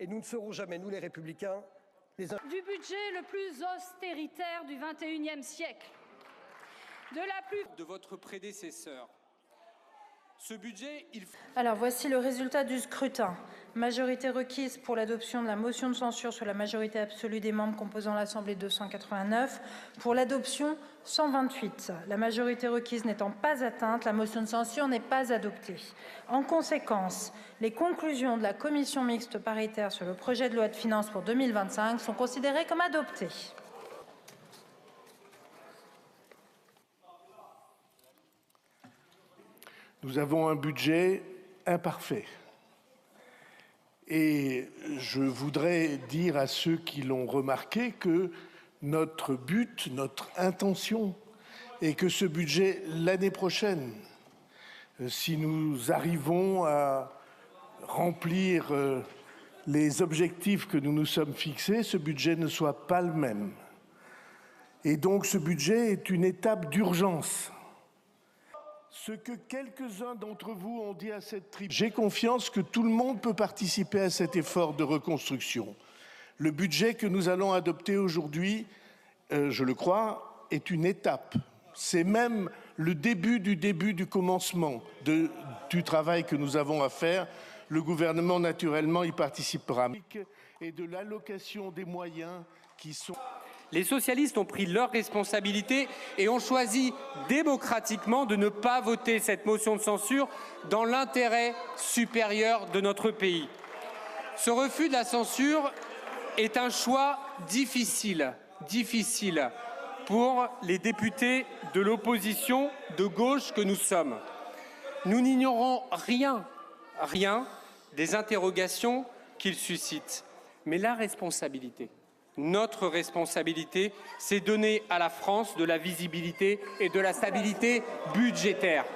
Et nous ne serons jamais, nous les Républicains, du budget le plus austéritaire du XXIe siècle. De votre prédécesseur. Ce budget, Alors, voici le résultat du scrutin. Majorité requise pour l'adoption de la motion de censure sur la majorité absolue des membres composant l'Assemblée 289. Pour l'adoption, 128. La majorité requise n'étant pas atteinte, la motion de censure n'est pas adoptée. En conséquence, les conclusions de la commission mixte paritaire sur le projet de loi de finances pour 2025 sont considérées comme adoptées. Nous avons un budget imparfait. Et je voudrais dire à ceux qui l'ont remarqué que notre but, notre intention est que ce budget, l'année prochaine, si nous arrivons à remplir les objectifs que nous nous sommes fixés, ce budget ne soit pas le même. Et donc ce budget est une étape d'urgence. Ce que quelques-uns d'entre vous ont dit à cette tribune, j'ai confiance que tout le monde peut participer à cet effort de reconstruction. Le budget que nous allons adopter aujourd'hui, je le crois, est une étape. C'est même le début du commencement du travail que nous avons à faire. Le gouvernement, naturellement, y participera. Et de l'allocation des moyens qui sont... Les socialistes ont pris leurs responsabilités et ont choisi démocratiquement de ne pas voter cette motion de censure dans l'intérêt supérieur de notre pays. Ce refus de la censure est un choix difficile pour les députés de l'opposition de gauche que nous sommes. Nous n'ignorons rien des interrogations qu'il suscite. Mais la responsabilité, notre responsabilité, c'est donner à la France de la visibilité et de la stabilité budgétaire.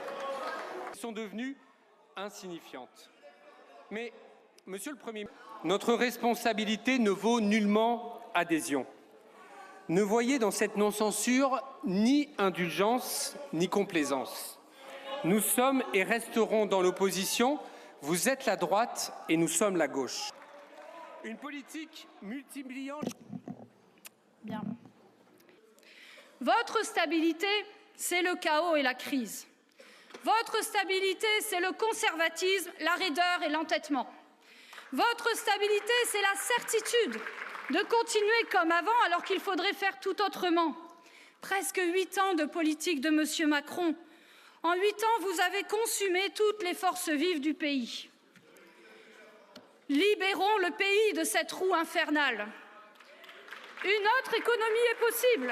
Elles sont devenues insignifiantes. Mais, Monsieur le Premier ministre, notre responsabilité ne vaut nullement adhésion. Ne voyez dans cette non-censure ni indulgence ni complaisance. Nous sommes et resterons dans l'opposition. Vous êtes la droite et nous sommes la gauche. Une politique multipliant... Bien. Votre stabilité, c'est le chaos et la crise. Votre stabilité, c'est le conservatisme, la raideur et l'entêtement. Votre stabilité, c'est la certitude de continuer comme avant alors qu'il faudrait faire tout autrement. Presque 8 ans de politique de M. Macron. En 8 ans, vous avez consumé toutes les forces vives du pays. Libérons le pays de cette roue infernale. Une autre économie est possible.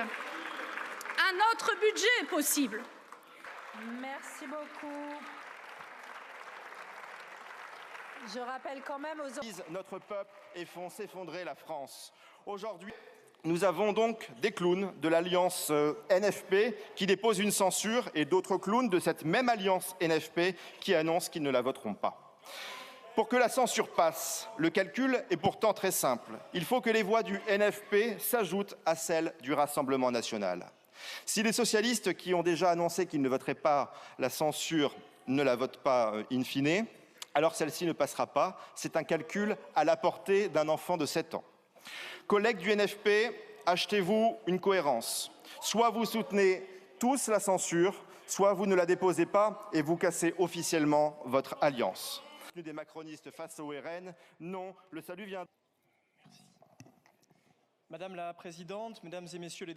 Un autre budget est possible. Merci beaucoup. Je rappelle quand même aux... Notre peuple et font s'effondrer la France. Aujourd'hui, nous avons donc des clowns de l'alliance NFP qui déposent une censure et d'autres clowns de cette même alliance NFP qui annoncent qu'ils ne la voteront pas. Pour que la censure passe, le calcul est pourtant très simple. Il faut que les voix du NFP s'ajoutent à celles du Rassemblement national. Si les socialistes qui ont déjà annoncé qu'ils ne voteraient pas la censure ne la votent pas in fine, alors celle-ci ne passera pas. C'est un calcul à la portée d'un enfant de 7 ans. Collègues du NFP, achetez-vous une cohérence. Soit vous soutenez tous la censure, soit vous ne la déposez pas et vous cassez officiellement votre alliance. Des macronistes face au RN, non, le salut vient... Madame la Présidente, Mesdames et Messieurs les